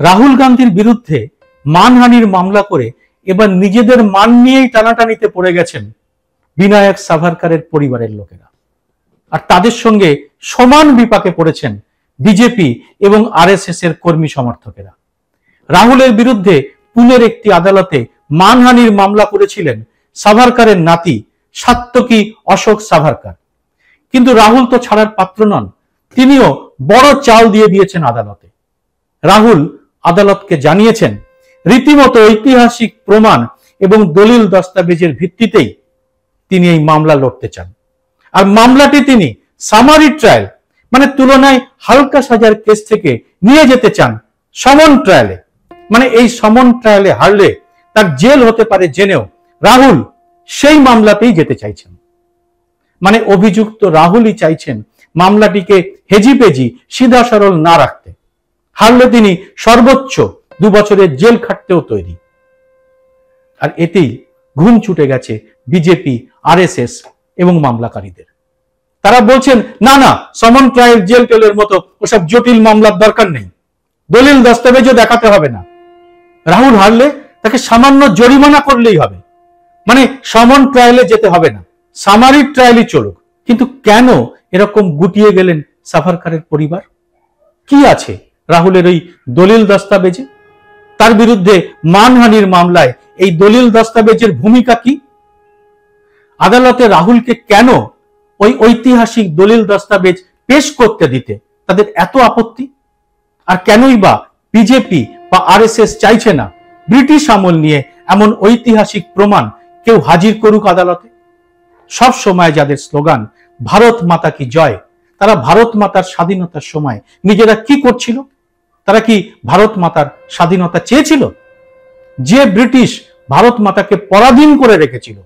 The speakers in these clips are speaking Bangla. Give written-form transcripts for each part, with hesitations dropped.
রাহুল গান্ধীর বিরুদ্ধে মানহানির মামলা করে এবার নিজেদের মান নিয়েই টানাটানিতে পড়ে গেছেন বিনায়ক সাভারকরের পরিবারের লোকেরা। আর তাদের সঙ্গে সমান বিপাকে পড়েছেন বিজেপি এবং আরএসএস এর কর্মী সমর্থকেরা। রাহুলের বিরুদ্ধে পুনের একটি আদালতে মানহানির মামলা করেছিলেন সাভারকরের নাতি সাত্তকী অশোক সাভারকর। কিন্তু রাহুল তো ছাড়ার পাত্র নন, তিনিও বড় চাল দিয়ে দিয়েছেন আদালতে। রাহুল আদালতকে জানিয়েছেন রীতিমতো ঐতিহাসিক প্রমাণ এবং দলিল দস্তাবেজের ভিত্তিতেই তিনি এই মামলা লড়তে চান। আর মামলাটি তিনি সামারি ট্রায়াল মানে তুলনায় হালকা সাজার কেস থেকে নিয়ে যেতে চান সমন ট্রায়ালে। মানে এই সমন ট্রায়ালে হারলে তার জেল হতে পারে জেনেও রাহুল সেই মামলাতেই যেতে চাইছেন। মানে অভিযুক্ত রাহুলই চাইছেন মামলাটিকে হেজিপেজি সিধা সরল না রাখতে। হারলে তিনি সর্বোচ্চ 2 বছরের জেল খাটতেও তৈরি। আর এতেই ঘুম ছুটে গেছে বিজেপি, আরএসএস এবং মামলাকারীদের। তারা বলছেন না না, সমন ট্রায়াল জেল টেলের মতো ওসব জটিল মামলার দরকার নেই, দলিল দস্তাবেজও দেখাতে হবে না। রাহুল হারলে তাকে সামান্য জরিমানা করলেই হবে, মানে সমন ট্রায়ালে যেতে হবে না, সামারি ট্রায়ালই চলুক। কিন্তু কেন এরকম গুটিয়ে গেলেন সাভারকরের পরিবার? কি আছে রাহুলের ওই দলিল দস্তাবেজে? তার বিরুদ্ধে মানহানির মামলায় এই দলিল দস্তাবেজের ভূমিকা কি? আদালতে রাহুলকে কেন ওই ঐতিহাসিক দলিল দস্তাবেজ পেশ করতে দিতে তাদের এত আপত্তি? আর কেনই বা বিজেপি বা আরএসএস চাইছে না ব্রিটিশ আমল নিয়ে এমন ঐতিহাসিক প্রমাণ কেউ হাজির করুক আদালতে? সব সময় যাদের স্লোগান ভারত মাতা কি জয়, তারা ভারত মাতার স্বাধীনতার সময় নিজেরা কি করছিল? তারা কি ভারত মাতার স্বাধীনতা চেয়েছিল? যে ব্রিটিশ ভারত মাতাকে পরাধীন করে রেখেছিল,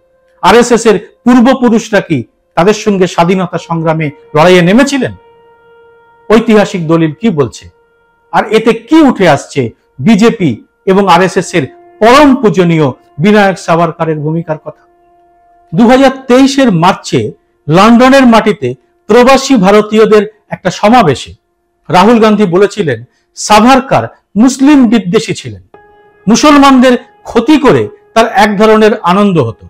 আরএসএস এর পূর্বপুরুষরা কি তাদের সঙ্গে স্বাধীনতা সংগ্রামে লড়াইয়ে নেমেছিলেন? ঐতিহাসিক দলিল কি বলছে? আর এতে কি উঠে আসছে বিজেপি এবং আরএসএস এর পরম পূজনীয় বিনায়ক সাভারকরের ভূমিকার কথা? 2023 মার্চে লন্ডনের মাটিতে প্রবাসী ভারতীয়দের একটা সমাবেশে রাহুল গান্ধী বলেছিলেন সাভারকর মুসলিম বিদ্বেষী ছিলেন, মুসলমানদের ক্ষতি করে তার এক ধরনের আনন্দ হতো।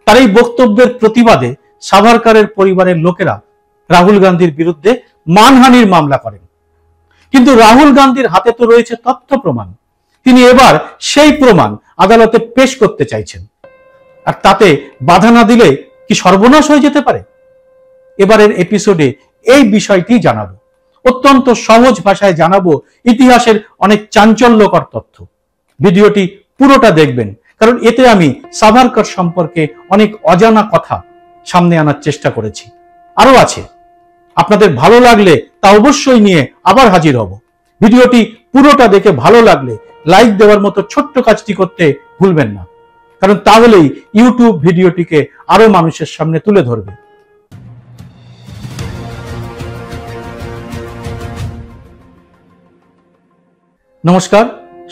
তার এই বক্তব্যের প্রতিবাদে সাভারকরের পরিবারের লোকেরা রাহুল গান্ধীর বিরুদ্ধে মানহানির মামলা করেন। কিন্তু রাহুল গান্ধীর হাতে তো রয়েছে তথ্য প্রমাণ, তিনি এবার সেই প্রমাণ আদালতে পেশ করতে চাইছেন। আর তাতে বাধা না দিলে কি সর্বনাশ হয়ে যেতে পারে? এবারের এপিসোডে এই বিষয়টি জানাবো, অত্যন্ত সহজ ভাষায় জানাবো ইতিহাসের অনেক চাঞ্চল্যকর তথ্য। ভিডিওটি পুরোটা দেখবেন, কারণ এতে আমি সাভারকর সম্পর্কে অনেক অজানা কথা সামনে আনার চেষ্টা করেছি। আরো আছে, আপনাদের ভালো লাগলে তা অবশ্যই নিয়ে আবার হাজির হব। ভিডিওটি পুরোটা দেখে ভালো লাগলে লাইক দেওয়ার মতো ছোট্ট কাজটি করতে ভুলবেন না, কারণ তাহলেই ইউটিউব ভিডিওটিকে আরো মানুষের সামনে তুলে ধরবে। নমস্কার,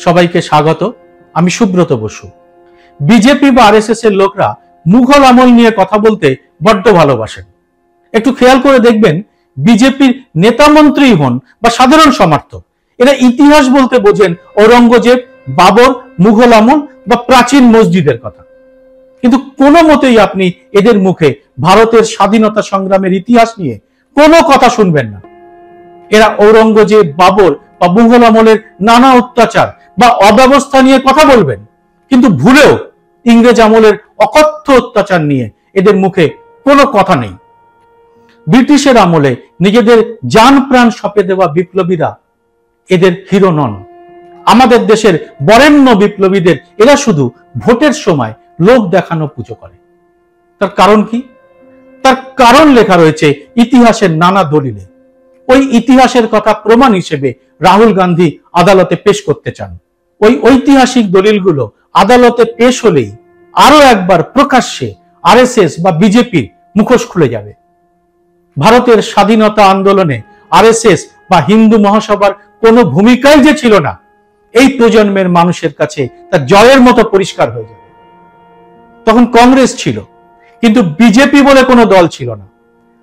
সবাইকে স্বাগত। আমি সুব্রত বসু। বিজেপি বা আরএসএস এর লোকরা মুঘল আমল নিয়ে কথা বলতে বড্ড ভালোবাসেন। একটু খেয়াল করে দেখবেন, বিজেপির নেতা মন্ত্রী হন বা সাধারণ সমর্থক, এরা ইতিহাস বলতে বোঝেন ঔরঙ্গজেব, বাবর, মুঘল আমল বা প্রাচীন মসজিদের কথা। কিন্তু কোনো মতেই আপনি এদের মুখে ভারতের স্বাধীনতা সংগ্রামের ইতিহাস নিয়ে কোনো কথা শুনবেন না। এরা ঔরঙ্গজেব, বাবর বা মুঘল আমলের নানা অত্যাচার বা অব্যবস্থা নিয়ে কথা বলবেন, কিন্তু ভুলেও ইংরেজ আমলের অকথ্য অত্যাচার নিয়ে এদের মুখে কোনো কথা নেই। ব্রিটিশের আমলে নিজেদের জান প্রাণ সঁপে দেওয়া বিপ্লবীরা এদের হিরো নন। আমাদের দেশের বরেণ্য বিপ্লবীদের এরা শুধু ভোটের সময় লোক দেখানো পুজো করে। তার কারণ কি? তার কারণ লেখা রয়েছে ইতিহাসের নানা দলিলে। ওই ইতিহাসের কথা প্রমাণ হিসেবে রাহুল গান্ধী আদালতে পেশ করতে চান। ওই ঐতিহাসিক দলিলগুলো আদালতে পেশ হলেই আরো একবার প্রকাশ্যে আরএসএস বা বিজেপির মুখোশ খুলে যাবে। ভারতের স্বাধীনতা আন্দোলনে আরএসএস বা হিন্দু মহাসভার কোনো ভূমিকাই যে ছিল না, এই প্রজন্মের মানুষের কাছে তা জয়ের মতো পরিষ্কার হয়ে যাবে। তখন কংগ্রেস ছিল, কিন্তু বিজেপি বলে কোনো দল ছিল না।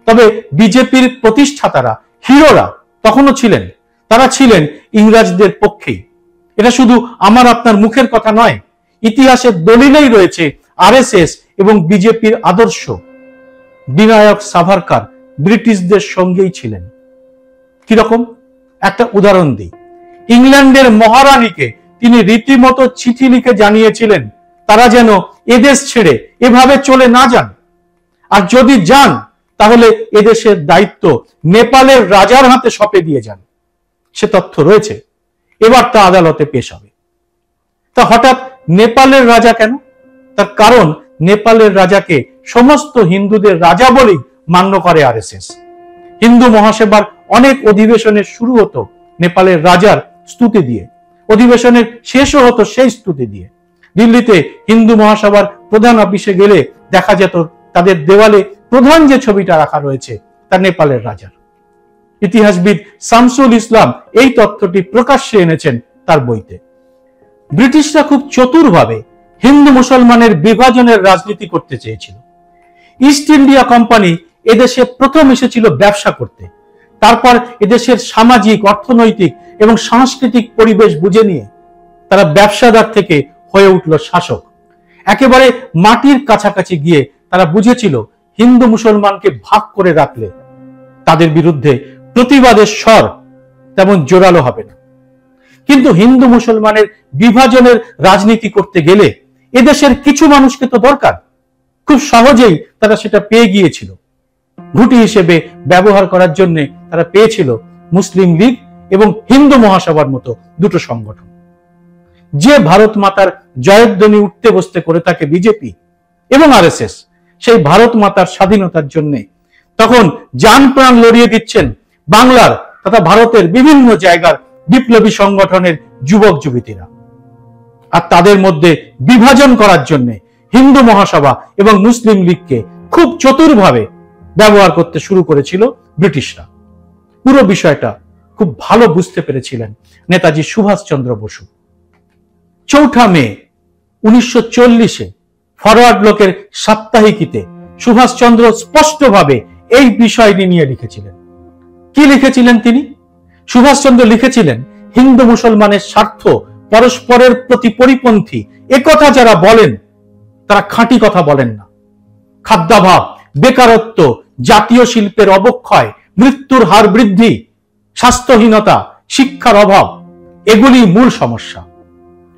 তবে বিজেপির প্রতিষ্ঠাতারা, হিরোরা তখনও ছিলেন। তারা ছিলেন ইংরেজদের পক্ষেই। এটা শুধু আমার আপনার মুখের কথা নয়, ইতিহাসের দলিলেই রয়েছে আরএসএস এবং বিজেপির আদর্শ। বিনায়ক সাভারকার ব্রিটিশদের সঙ্গেই ছিলেন। কিরকম? একটা উদাহরণ দিই। ইংল্যান্ডের মহারানীকে তিনি রীতিমতো চিঠি লিখে জানিয়েছিলেন তারা যেন এদেশ ছেড়ে এভাবে চলে না যান, আর যদি যান তাহলে এদেশের দায়িত্ব নেপালের রাজার হাতে সঁপে দিয়ে যান। সে তথ্য রয়েছে, এবার তা আদালতে পেশ হবে। তা হঠাৎ নেপালের রাজা কেন? তার কারণ নেপালের রাজাকে সমস্ত হিন্দুদের রাজা বলেই মান্য করে আরএসএস। হিন্দু মহাসেবার অনেক অধিবেশনের শুরু হতো নেপালের রাজার স্তুতি দিয়ে, অধিবেশনের শেষও হতো সেই স্তুতি দিয়ে। দিল্লিতে হিন্দু মহাসভার প্রধান অফিসে গেলে দেখা যেত তাদের দেওয়ালে প্রধান যে ছবিটা রাখা রয়েছে তা নেপালের রাজার। ইতিহাসবিদ শামসুল ইসলাম এই তথ্যটি প্রকাশ্যে এনেছেন তার বইতে। ব্রিটিশরা খুব চতুরভাবে হিন্দু মুসলমানের বিভাজনের রাজনীতি করতে চেয়েছিল। ইস্ট ইন্ডিয়া কোম্পানি এদেশে প্রথম এসেছিল ব্যবসা করতে, তারপর এদেশের সামাজিক, অর্থনৈতিক এবং সাংস্কৃতিক পরিবেশ বুঝে নিয়ে তারা ব্যবসাদার থেকে হয়ে উঠল শাসক। একেবারে মাটির কাছাকাছি গিয়ে তারা বুঝেছিল হিন্দু মুসলমানকে ভাগ করে রাখলে তাদের বিরুদ্ধে প্রতিবাদের স্বর তেমন জোরালো হবে না। কিন্তু হিন্দু মুসলমানের বিভাজনের রাজনীতি করতে গেলে এদেশের কিছু মানুষকে তো দরকার। খুব সহজেই তারা সেটা পেয়ে গিয়েছিল। ঘুঁটি হিসেবে ব্যবহার করার জন্য তারা পেয়েছিল মুসলিম লীগ এবং হিন্দু মহাসভার মতো দুটো সংগঠন। যে ভারত মাতার জয়ধ্বনি উঠতে বসতে করে থাকে বিজেপি এবং আরএসএস, সেই ভারত মাতার স্বাধীনতার জন্য তখন জান প্রাণ লড়িয়ে দিচ্ছেন বাংলার তথা ভারতের বিভিন্ন জায়গার বিপ্লবী সংগঠনের যুবক যুবতীরা। আর তাদের মধ্যে বিভাজন করার জন্য হিন্দু মহাসভা এবং মুসলিম লীগকে খুব চতুরভাবে ব্যবহার করতে শুরু করেছিল ব্রিটিশরা। পুরো বিষয়টা খুব ভালো বুঝতে পেরেছিলেন নেতাজি সুভাষচন্দ্র বসু। 4 মে 1940-এ ফরওয়ার্ড ব্লকের সাপ্তাহিকীতে সুভাষচন্দ্র স্পষ্টভাবে এই বিষয়টি নিয়ে লিখেছিলেন। কি লিখেছিলেন তিনি? সুভাষচন্দ্র লিখেছিলেন, হিন্দু মুসলমানের স্বার্থ পরস্পরের প্রতি পরিপন্থী একথা যারা বলেন তারা খাঁটি কথা বলেন না। খাদ্যাভাব, বেকারত্ব, জাতীয় শিল্পের অবক্ষয়, মৃত্যুর হার বৃদ্ধি, স্বাস্থ্যহীনতা, শিক্ষার অভাব, এগুলি মূল সমস্যা।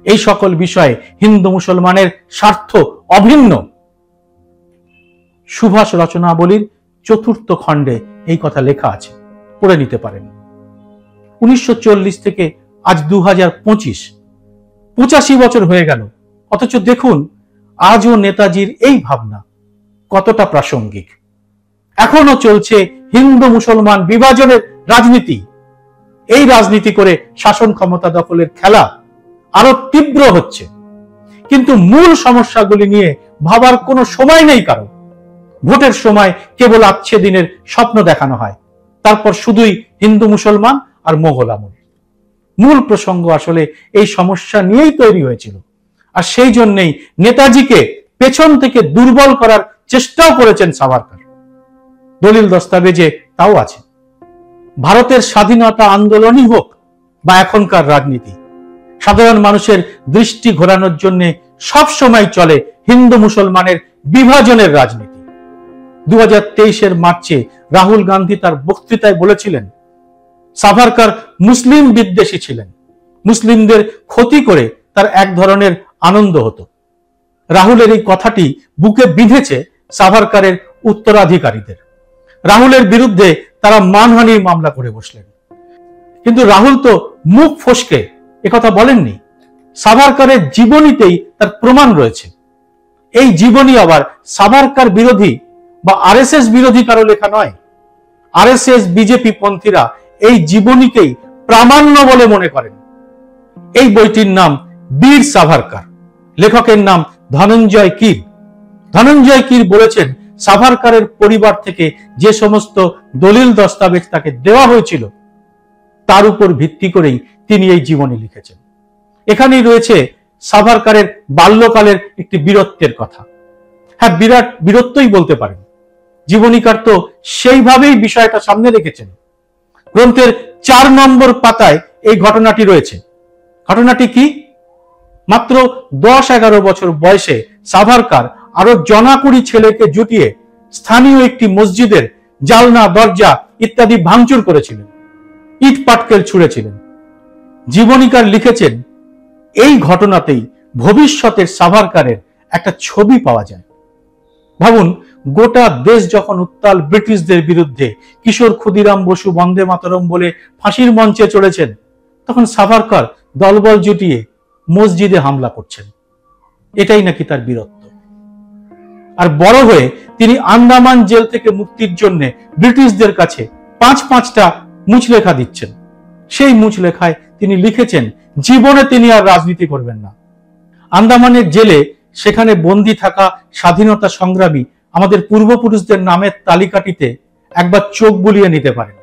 এই সকল বিষয়ে হিন্দু মুসলমানের স্বার্থ অভিন্ন। সুভাষ রচনাবলীর 4th খণ্ডে এই কথা লেখা আছে, পড়ে নিতে পারেন। 1940 থেকে আজ 2025, 85 বছর হয়ে গেল, অথচ দেখুন আজও নেতাজির এই ভাবনা কতটা প্রাসঙ্গিক। এখনো চলছে হিন্দু মুসলমান বিভাজনের রাজনীতি। এই রাজনীতি করে শাসন ক্ষমতা দখলের খেলা আরো তীব্র হচ্ছে, কিন্তু মূল সমস্যাগুলি নিয়ে ভাবার কোনো সময় নেই কারো। ভোটের সময় কেবল আচ্ছে দিনের স্বপ্ন দেখানো হয়, তারপর শুধুই হিন্দু মুসলমান আর মোগল আমল। মূল প্রসঙ্গ আসলে এই সমস্যা নিয়েই তৈরি হয়েছিল, আর সেই জন্যই নেতাজিকে পেছন থেকে দুর্বল করার চেষ্টাও করেছেন সাভারকার। দলিল দস্তাবেজে তাও আছে। ভারতের স্বাধীনতা আন্দোলনই হোক বা এখনকার রাজনীতি, সাধারণ মানুষের দৃষ্টি ঘোরানোর জন্য সব সময় চলে হিন্দু মুসলমানের বিভাজনের রাজনীতি। 2023-এর মার্চে রাহুল গান্ধী তার বক্তৃতায় বলেছিলেন, সাভারকার মুসলিম বিদ্বেষী ছিলেন, মুসলিমদের ক্ষতি করে তার এক ধরনের আনন্দ হতো। রাহুলের এই কথাটি বুকে বিঁধেছে সাভারকারের উত্তরাধিকারীদের। রাহুলের বিরুদ্ধে তারা মানহানির মামলা করে বসলেন। কিন্তু রাহুল তো মুখ ফসকে একথা বলেননি। সাভারকারের জীবনীতেই তার প্রমাণ রয়েছে। এই জীবনী আবার সাভারকার বিরোধী বা আরএসএস বিরোধী কারো লেখা নয়। আরএসএস বিজেপি পন্থীরা এই জীবনীকেই প্রামাণ্য বলে মনে করেন। এই বইটির নাম বীর সাভারকার, লেখকের নাম ধনঞ্জয় কীর। ধনঞ্জয় কীর বলেছেন, সাভারকারের পরিবার থেকে যে সমস্ত দলিল দস্তাবেজ তাকে দেওয়া হয়েছিল তার উপর ভিত্তি করেই তিনি এই জীবনী লিখেছেন। এখানেই রয়েছে সাভারকারের বাল্যকালের একটি বীরত্বের কথা। হ্যাঁ, বিরাট বীরত্বই বলতে পারেন। জীবনীকার তো সেইভাবেই বিষয়টা সামনে রেখেছেন। গ্রন্থের 4 নম্বর পাতায় এই ঘটনাটি রয়েছে। ঘটনাটি কি? মাত্র 10-11 বছর বয়সে সাভারকার আরো জনাকুড়ি ছেলেকে জুটিয়ে স্থানীয় একটি মসজিদের জালনা, দরজা ইত্যাদি ভাঙচুর করেছিলেন, ইট পাটকেল ছুঁড়েছিলেন। জীবনীকার লিখেছেন, এই ঘটনাতেই ভবিষ্যতের সাভারকারের একটা ছবি পাওয়া যায়। ভাবুন, গোটা দেশ যখন উত্তাল ব্রিটিশদের বিরুদ্ধে, কিশোর ক্ষুদিরাম বসু বন্দে মাতরম বলে ফাঁসির মঞ্চে চড়েছেন, তখন সাভারকার দলবল জুটিয়ে মসজিদে হামলা করছেন। এটাই নাকি তার বীরত্ব। আর বড় হয়ে তিনি আন্দামান জেল থেকে মুক্তির জন্য ব্রিটিশদের কাছে 5-5টা মুচলেখা দিচ্ছেন। সেই মুচলেখায় তিনি লিখেছেন, জীবনে তিনি আর রাজনীতি করবেন না। আন্দামানের জেলে সেখানে বন্দী থাকা স্বাধীনতা সংগ্রামী আমাদের পূর্বপুরুষদের নামের তালিকাটিতে একবার চোখ বুলিয়ে নিতে পারেন।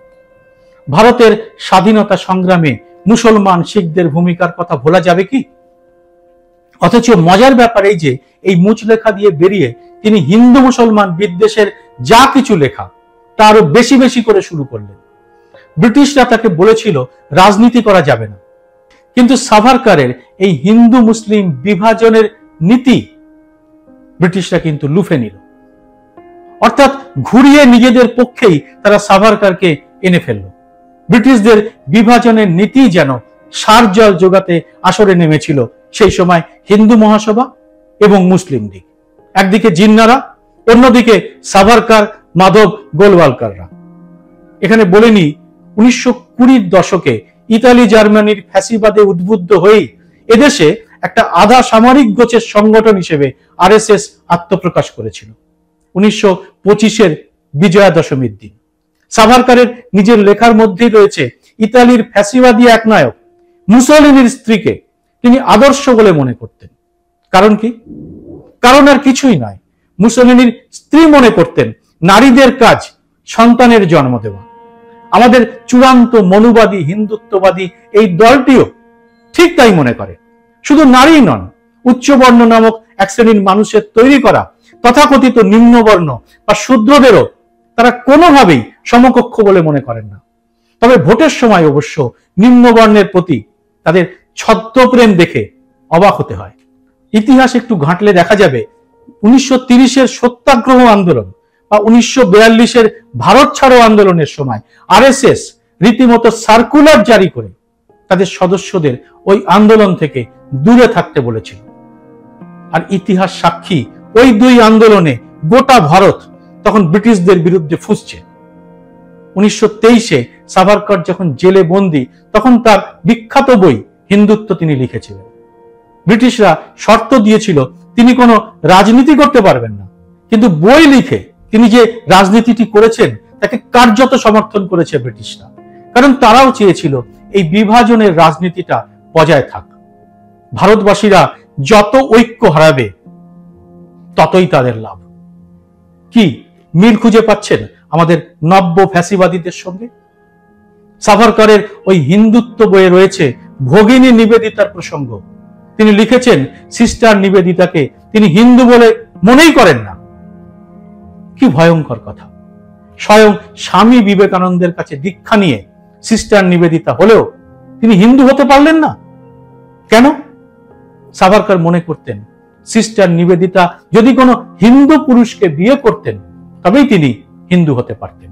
ভারতের স্বাধীনতা সংগ্রামে মুসলমান শিখদের ভূমিকার কথা ভোলা যাবে কি? অথচ মজার ব্যাপার এই যে, এই মুচলেখা দিয়ে বেরিয়ে তিনি হিন্দু মুসলমান বিদ্বেষের যা কিছু লেখা তা আরো বেশি বেশি করে শুরু করলেন। ব্রিটিশরা তাকে বলেছিল রাজনীতি করা যাবে না, কিন্তু সাভারকারের এই হিন্দু মুসলিম বিভাজনের নীতি ব্রিটিশরা কিন্তু লুফে নিল। অর্থাৎ ঘুরিয়ে নিজেদের পক্ষেই তারা সাভারকারকে এনে ফেলল। ব্রিটিশদের বিভাজনের নীতি যেন সার জল যোগাতে আসরে নেমেছিল সেই সময় হিন্দু মহাসভা এবং মুসলিম লীগ। একদিকে জিন্নারা, অন্যদিকে সাভারকার, মাধব, গোলওয়ালকাররা। এখানে বলেনি 1920-র দশকে ইতালি জার্মানির ফ্যাসিবাদে উদ্বুদ্ধ হয়েই এদেশে একটা আধা সামরিক গোছের সংগঠন হিসেবে আরএসএস আত্মপ্রকাশ করেছিল 1925-এর বিজয়া দশমীর দিন। সাভারকারের নিজের লেখার মধ্যেই রয়েছে ইতালির ফ্যাসিবাদী এক নায়ক মুসোলিনির স্ত্রীকে তিনি আদর্শ বলে মনে করতেন। কারণ কি? কারণ আর কিছুই নয়, মুসোলিনির স্ত্রী মনে করতেন নারীদের কাজ সন্তানের জন্ম দেওয়া। আমাদের চূড়ান্ত মনুবাদী হিন্দুত্ববাদী এই দলটিও ঠিক তাই মনে করে। শুধু নারী নন, উচ্চবর্ণ নামক এক শ্রেণীর মানুষের তৈরি করা তথাকথিত নিম্নবর্ণ বা শূদ্রদেরও তারা কোনোভাবেই সমকক্ষ বলে মনে করেন না। তবে ভোটের সময় অবশ্য নিম্নবর্ণের প্রতি তাদের ছদ্মপ্রেম দেখে অবাক হতে হয়। ইতিহাস একটু ঘাঁটলে দেখা যাবে 1930-এর সত্যাগ্রহ আন্দোলন বা 1942-এর ভারত ছাড়ো আন্দোলনের সময় আরএসএস রীতিমতো সার্কুলার জারি করে তাদের সদস্যদের ওই আন্দোলন থেকে দূরে থাকতে বলেছিল। আর ইতিহাস সাক্ষী, ওই দুই আন্দোলনে গোটা ভারত তখন ব্রিটিশদের বিরুদ্ধে ফুঁসছে। 1923-এ সাভারকর যখন জেলে বন্দী, তখন তার বিখ্যাত বই হিন্দুত্ব তিনি লিখেছিলেন। ব্রিটিশরা শর্ত দিয়েছিল তিনি কোনো রাজনীতি করতে পারবেন না, কিন্তু বই লিখে তিনি যে রাজনীতিটি করেছেন তাকে কার্যত সমর্থন করেছে ব্রিটিশরা। কারণ তারাও চেয়েছিল এই বিভাজনের রাজনীতিটা বজায় থাক। ভারতবাসীরা যত ঐক্য হারাবে ততই তাদের লাভ। কি মিল খুঁজে পাচ্ছেন আমাদের নব্য ফ্যাসিবাদীদের সঙ্গে? সাভারকরের ওই হিন্দুত্ব বইয়ে রয়েছে ভগিনী নিবেদিতার প্রসঙ্গ। তিনি লিখেছেন, সিস্টার নিবেদিতাকে তিনি হিন্দু বলে মনেই করেন না। কি ভয়ঙ্কর কথা! স্বয়ং স্বামী বিবেকানন্দের কাছে দীক্ষা নিয়ে সিস্টার নিবেদিতা হলেও তিনি হিন্দু হতে পারলেন না। কেন? সাভারকর মনে করতেন সিস্টার নিবেদিতা যদি কোনো হিন্দু পুরুষকে বিয়ে করতেন তবেই তিনি হিন্দু হতে পারতেন।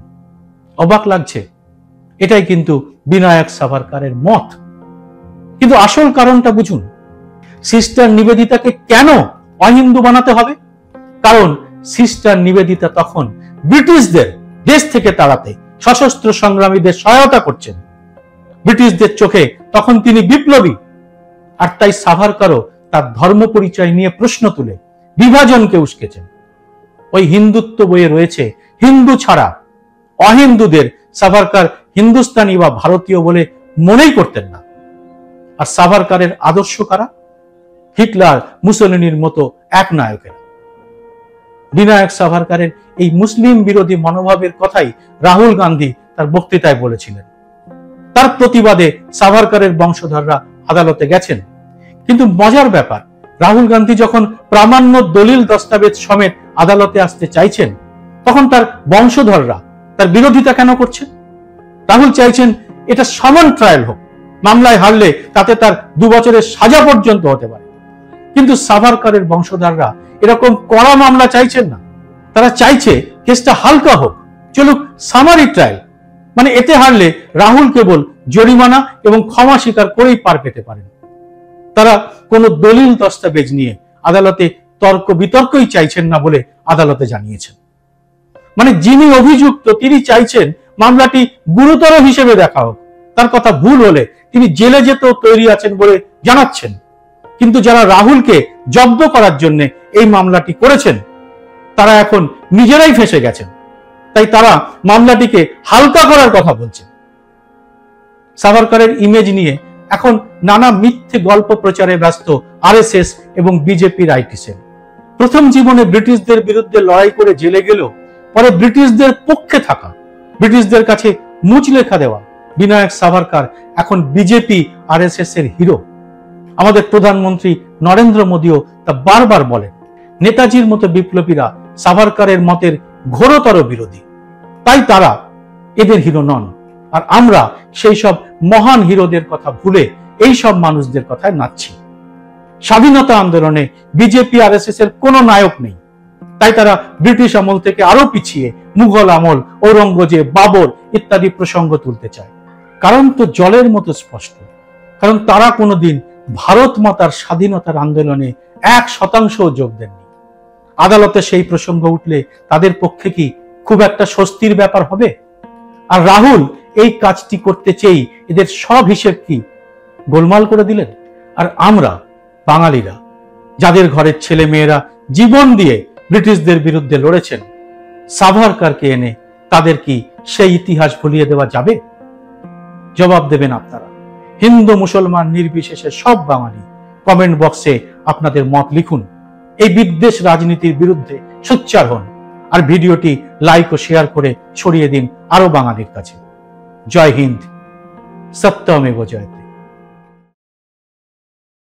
অবাক লাগছে, এটাই কিন্তু বিনায়ক সাভারকরের মত। কিন্তু আসল কারণটা বুঝুন, সিস্টার নিবেদিতাকে কেন অহিন্দু বানাতে হবে? কারণ সিস্টার নিবেদিতা তখন ব্রিটিশদের দেশ থেকে তাড়াতে সশস্ত্র সংগ্রামীদের সহায়তা করছেন। ব্রিটিশদের চোখে তখন তিনি বিপ্লবী। আর তাই সাভারকরও তার ধর্ম পরিচয় নিয়ে প্রশ্ন তুলে বিভাজনকে উস্কেছেন। ওই হিন্দুত্ব বইয়ে রয়েছে হিন্দু ছাড়া অহিন্দুদের সাভারকর হিন্দুস্তানি বা ভারতীয় বলে মনেই করতেন না। আর সাভারকরের আদর্শ কারা? হিটলার, মুসোলিনির মতো এক নায়কেরা। বিনায়ক সাভারকরের এই মুসলিম বিরোধী মনোভাবের কথাই রাহুল গান্ধী তার বক্তৃতায় বলেছিলেন। তার প্রতিবাদে সাভারকরের বংশধররা আদালতে গেছেন। কিন্তু মজার ব্যাপার, রাহুল গান্ধী যখন প্রামাণ্য দলিল দস্তাবেজ সমেত আদালতে আসতে চাইছেন, তখন তার বংশধররা তার বিরোধিতা কেন করছেন? রাহুল চাইছেন এটা সমান ট্রায়াল হোক, মামলায় হারলে তাতে তার 2 বছরের সাজা পর্যন্ত হতে পারে। কিন্তু সাভারকরের বংশধররা এরকম কড়া মামলা চাইছেন না। তারা চাইছে কেসটা হালকা হোক, চলুক সামারি ট্রায়াল। মানে এতে হারলে রাহুল কেবল জরিমানা এবং ক্ষমা স্বীকার করেই পার পেতে পারেন। তারা কোনো দলিল দস্তাবেজ নিয়ে আদালতে তর্ক বিতর্কই চাইছেন না বলে আদালতে জানিয়েছেন। মানে যিনি অভিযুক্ত তিনি চাইছেন মামলাটি গুরুতর হিসেবে দেখা হোক। তার কথা ভুল হলে তিনি জেলে যেতেও তৈরি আছেন বলে জানাচ্ছেন। কিন্তু যারা রাহুলকে জব্দ করার জন্য এই মামলাটি করেছেন তারা এখন নিজেরাই ফেঁসে গেছেন। তাই তারা মামলাটিকে হালকা করার কথা বলছেন। সাভারকরের ইমেজ নিয়ে এখন নানা মিথ্যে গল্প প্রচারে ব্যস্ত আরএসএস এবং বিজেপির আইটি সেল। প্রথম জীবনে ব্রিটিশদের বিরুদ্ধে লড়াই করে জেলে গেল, পরে ব্রিটিশদের পক্ষে থাকা, ব্রিটিশদের কাছে মুচলেখা দেওয়া বিনায়ক সাভারকর এখন বিজেপি আরএসএস এর হিরো। আমাদের প্রধানমন্ত্রী নরেন্দ্র মোদীও তা বারবার বলেন। নেতাজির মতো বিপ্লবীরা সাভারকরের মতের ঘোরতর বিরোধী, তাই তারা এদের হিরো নন। আর আমরা সেই সব মহান হিরোদের কথা ভুলে এই সব মানুষদের কথায় নাচছি। স্বাধীনতা আন্দোলনে বিজেপি আরএসএস এর কোনো নায়ক নেই, তাই তারা ব্রিটিশ আমল থেকে আরো পিছিয়ে মুঘল আমল, ঔরঙ্গজেব, বাবর ইত্যাদি প্রসঙ্গ তুলতে চায়। কারণ তো জলের মতো স্পষ্ট, কারণ তারা কোনোদিন ভারত মাতার স্বাধীনতার আন্দোলনে 1% যোগ দেননি। আদালতে সেই প্রসঙ্গ উঠলে তাদের পক্ষে কি খুব একটা স্বস্তির ব্যাপার হবে? আর রাহুল এই কাজটি করতে চেয়ে এদের সব হিসেব কি গোলমাল করে দিলেন? আর আমরা বাঙালিরা, যাদের ঘরের ছেলে মেয়েরা জীবন দিয়ে ব্রিটিশদের বিরুদ্ধে লড়েছেন, সাভারকরকে এনে তাদের কি সেই ইতিহাস ভুলিয়ে দেওয়া যাবে? জবাব দেবেন আপনারা। হিন্দু মুসলমান নির্বিশেষে সব বাঙালি কমেন্ট বক্সে আপনাদের মত লিখুন। এই বিদ্বেষ রাজনীতির বিরুদ্ধে সোচ্চার হন আর ভিডিওটি লাইক ও শেয়ার করে ছড়িয়ে দিন আরো বাঙালির কাছে। জয় হিন্দ, সত্যমেব জয়তে।